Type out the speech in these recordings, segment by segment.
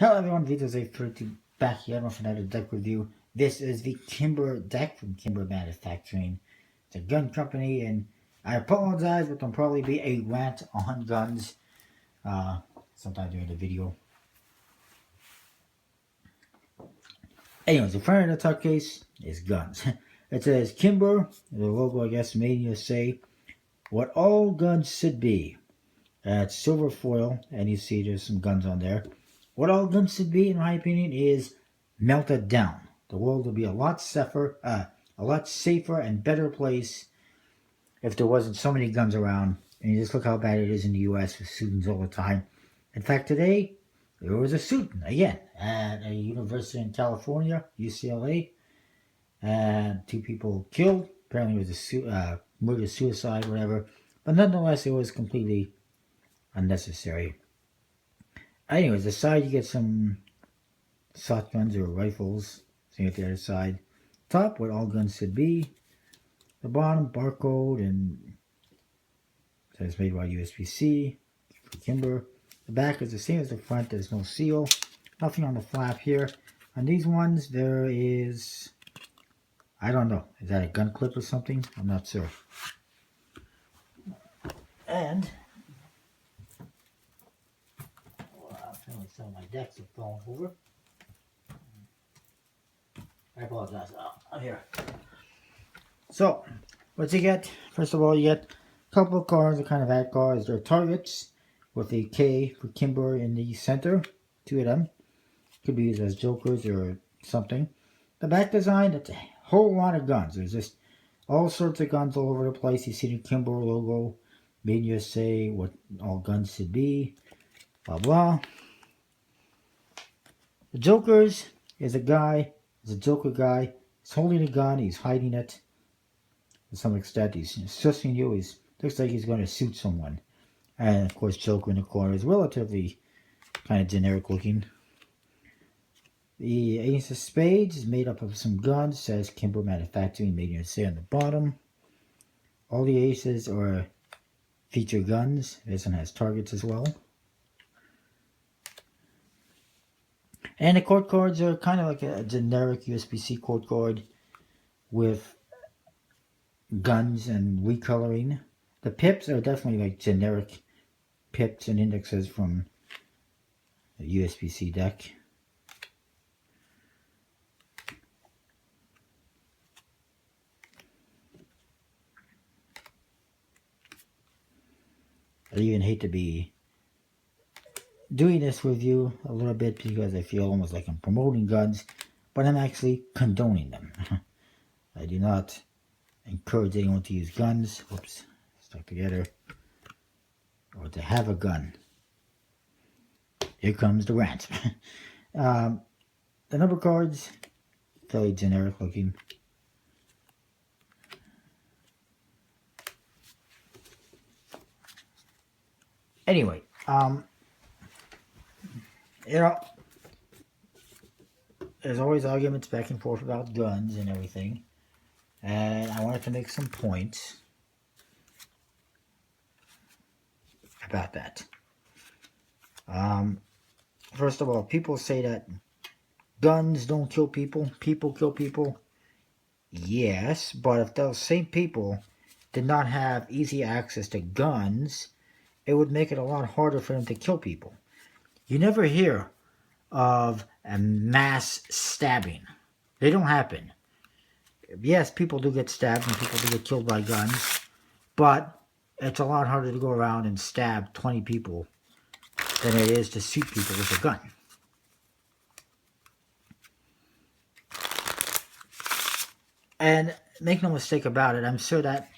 Hello everyone, Vito's A32 back here with another deck review. This is the Kimber deck from Kimber Manufacturing. It's a gun company, and I apologize, but there'll probably be a rant on guns sometime during the video. Anyways, the front of the tuck case is guns. It says Kimber, the logo I guess made in USA, what all guns should be. It's silver foil, and you see there's some guns on there. What all guns should be, in my opinion, is melted down. The world would be a lot safer and better place if there wasn't so many guns around. And you just look how bad it is in the U.S. with shootings all the time. In fact, today there was a shooting again at a university in California, UCLA, and 2 people killed. Apparently, it was a murder-suicide, whatever. But nonetheless, it was completely unnecessary. Anyways, the side you get some shotguns or rifles. Same at the other side. Top, what all guns should be. The bottom, barcode, and it says made by USPC for Kimber. The back is the same as the front. There's no seal. Nothing on the flap here. On these ones, there is, I don't know. Is that a gun clip or something? I'm not sure. And apparently some of my decks have fallen over. I apologize. I'm here. So, what you get? First of all, you get a couple of cards, the kind of ad cards. They're targets with a K for Kimber in the center. 2 of them. Could be used as jokers or something. The back design, it's a whole lot of guns. There's just all sorts of guns all over the place. You see the Kimber logo. Made in USA, what all guns should be. Blah, blah. The jokers is a guy. Is a Joker guy. He's holding a gun. He's hiding it. To some extent, he's sussing you. He looks like he's going to shoot someone. And of course, Joker in the corner is relatively kind of generic looking. The Ace of Spades is made up of some guns. Says Kimber Manufacturing, made in USA on the bottom. All the aces are feature guns. This one has targets as well. And the court cards are kind of like a generic USPC court card with guns and recoloring. The pips are definitely like generic pips and indexes from the USPC deck. I even hate to be doing this review a little bit because I feel almost like I'm promoting guns, but I'm actually condoning them. I do not encourage anyone to use guns. Whoops, stuck together. Or to have a gun. Here comes the rant. The number cards, fairly generic looking. Anyway, you know, there's always arguments back and forth about guns and everything. And I wanted to make some points about that. First of all, people say that guns don't kill people, people kill people. Yes, but if those same people did not have easy access to guns, it would make it a lot harder for them to kill people. You never hear of a mass stabbing. They don't happen. Yes, people do get stabbed and people do get killed by guns, but it's a lot harder to go around and stab 20 people than it is to shoot people with a gun. And make no mistake about it, I'm sure that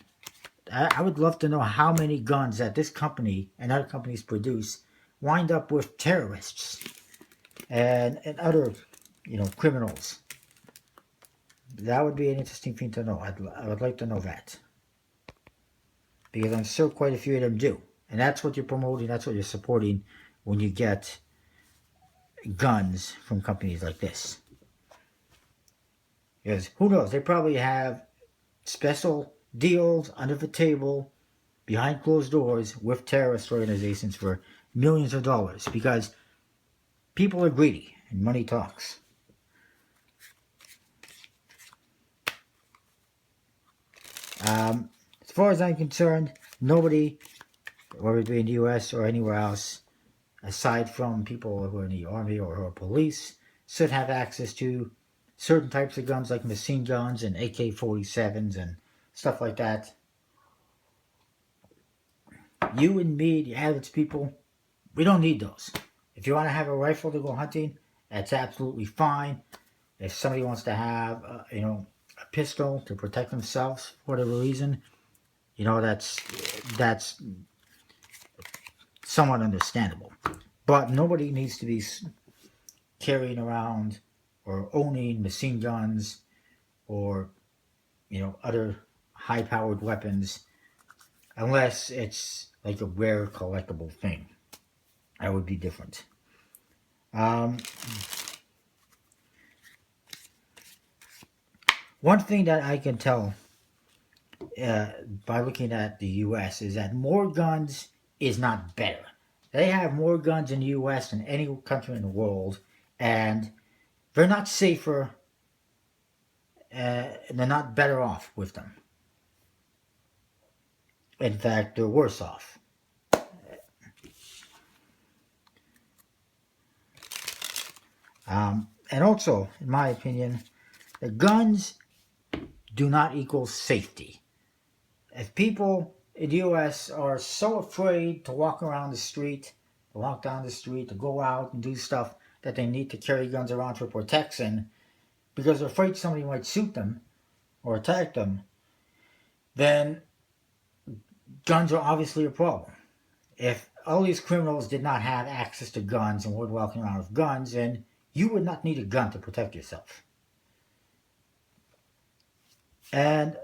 I would love to know how many guns that this company and other companies produce wind up with terrorists and other, criminals. That would be an interesting thing to know. I would like to know that. Because I'm sure quite a few of them do. And that's what you're promoting, that's what you're supporting when you get guns from companies like this. Because who knows, they probably have special deals under the table, behind closed doors, with terrorist organizations for millions of dollars. Because People are greedy and money talks. As far as I'm concerned, nobody, whether it be in the US or anywhere else, aside from people who are in the army or who are police, should have access to certain types of guns like machine guns and AK-47s and stuff like that. You and me, the average people, we don't need those. If you want to have a rifle to go hunting, that's absolutely fine. If somebody wants to have, a pistol to protect themselves for whatever reason, that's somewhat understandable. But nobody needs to be carrying around or owning machine guns or other high-powered weapons unless it's like a rare collectible thing. That would be different. Um, One thing that I can tell by looking at the U.S. is that more guns is not better. They have more guns in the U.S. than any country in the world, and they're not safer. They're not better off with them. In fact, they're worse off. And also, in my opinion, the guns do not equal safety. If people in the U.S. are so afraid to walk around the street, to walk down the street, to go out and do stuff that they need to carry guns around for protection because they're afraid somebody might shoot them or attack them, then guns are obviously a problem. If all these criminals did not have access to guns and were walking around with guns, then you would not need a gun to protect yourself. And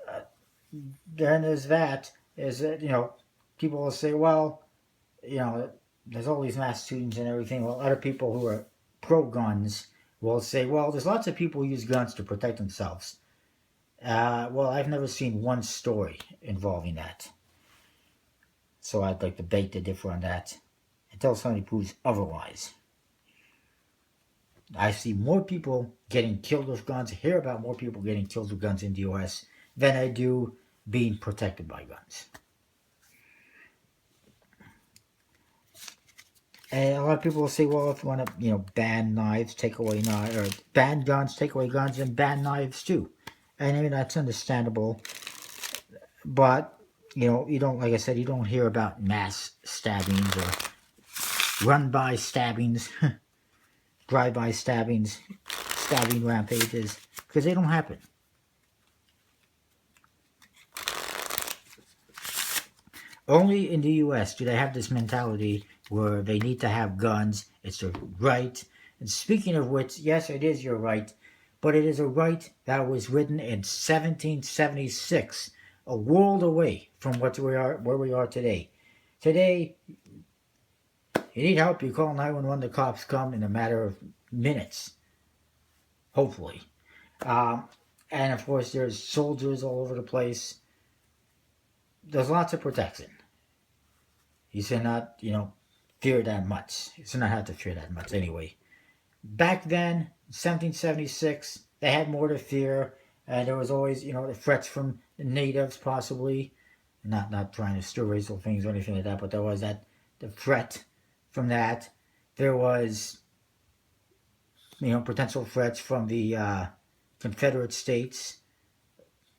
then there's that, is that, people will say, well, there's all these mass shootings and everything. Well, other people who are pro-guns will say, well, there's lots of people who use guns to protect themselves. Well, I've never seen one story involving that. So I'd like to beg to differ on that until somebody proves otherwise. I see more people getting killed with guns, hear about more people getting killed with guns in the U.S. than I do being protected by guns. And a lot of people will say, well, if you want to, ban knives, take away knives, or ban guns, take away guns, and ban knives too. And I mean, that's understandable. But, you don't, like I said, you don't hear about mass stabbings or run-by stabbings, drive-by stabbings, stabbing rampages, because they don't happen. Only in the U.S. do they have this mentality where they need to have guns. It's their right. And speaking of which, yes, it is your right, but it is a right that was written in 1776, a world away from where we are today. Today, you need help, you call 911, the cops come in a matter of minutes, hopefully. And of course, there's soldiers all over the place. There's lots of protection. You should not, fear that much. You should not have to fear that much anyway. Back then, 1776, they had more to fear. And there was always, the threats from the natives, possibly. Not trying to stir racial things or anything like that, but there was the threat from that. There was, potential threats from the Confederate States,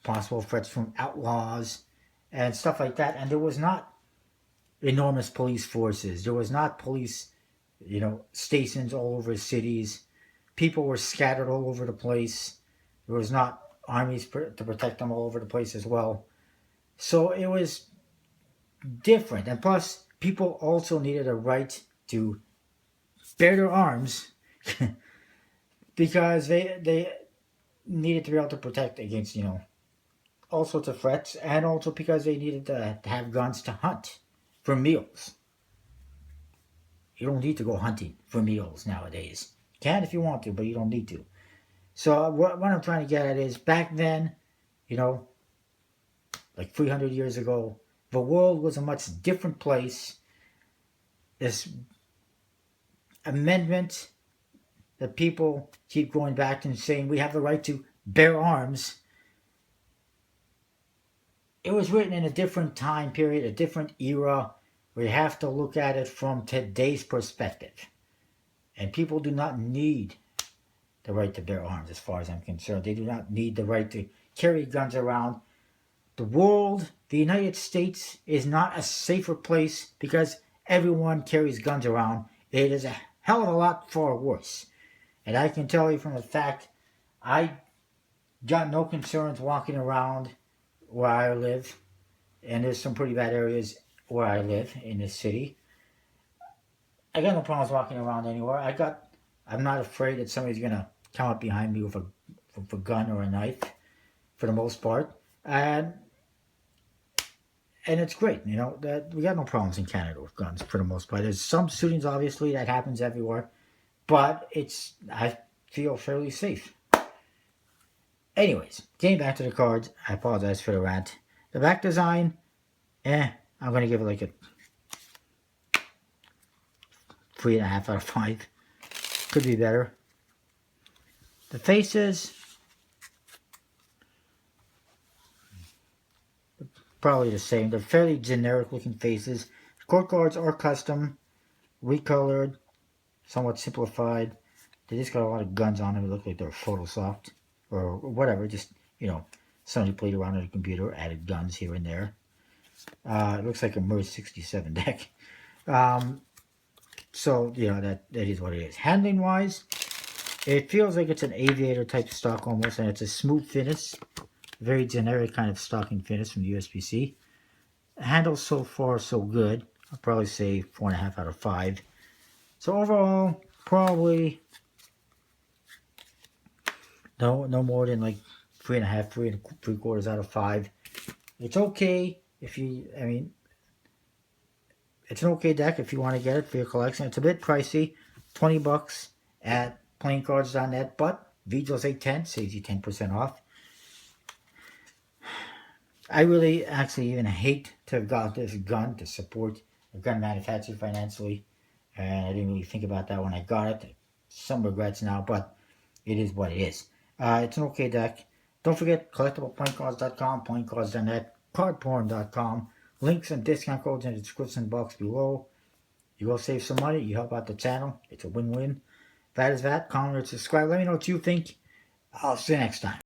possible threats from outlaws, and stuff like that. And there was not enormous police forces. There was not police, stations all over cities. People were scattered all over the place. There was not armies to protect them all over the place as well. So it was different. And plus, people also needed a right to bear their arms because they needed to be able to protect against, all sorts of threats, and also because they needed to have guns to hunt for meals. You don't need to go hunting for meals nowadays. You can if you want to, but you don't need to. So what I'm trying to get at is, back then, like 300 years ago, the world was a much different place. This amendment that people keep going back and saying we have the right to bear arms, it was written in a different time period, a different era. We have to look at it from today's perspective. And people do not need the right to bear arms, as far as I'm concerned. They do not need the right to carry guns around. The world, the United States, is not a safer place because everyone carries guns around. It is a hell of a lot far worse. And I can tell you from the fact, I got no concerns walking around where I live. And there's some pretty bad areas where I live in this city. I got no problems walking around anywhere. I'm not afraid that somebody's gonna come up behind me with a gun or a knife, for the most part. And it's great, that we got no problems in Canada with guns for the most part. There's some shootings, obviously, that happens everywhere, but I feel fairly safe. Anyways, getting back to the cards, I apologize for the rant. The back design, I'm gonna give it like a 3.5 out of 5. Could be better. The faces, probably the same. They're fairly generic looking faces. Court cards are custom, recolored, somewhat simplified. They just got a lot of guns on them. They look like they're photoshopped or whatever. Just, somebody played around on a computer, added guns here and there. It looks like a MERS 67 deck. So, that is what it is. Handling wise, it feels like it's an aviator type stock almost, and it's a smooth finish. Very generic kind of stocking finish from the USPC. Handles so far so good. I'll probably say 4.5 out of 5. So overall, probably no more than like 3.5, 3.75 out of 5. It's okay it's an okay deck if you want to get it for your collection. It's a bit pricey, $20 at playingcards.net, but Vigil's 810 saves you 10% off. I really actually even hate to have got this gun to support a gun manufacturer financially, and I didn't really think about that when I got it. Some regrets now, but it is what it is. It's an okay deck. Don't forget collectibleplayingcards.com, playingcards.net, cardporn.com. Links and discount codes in the description box below. You will save some money. You help out the channel. It's a win-win. That is that. Comment or subscribe. Let me know what you think. I'll see you next time.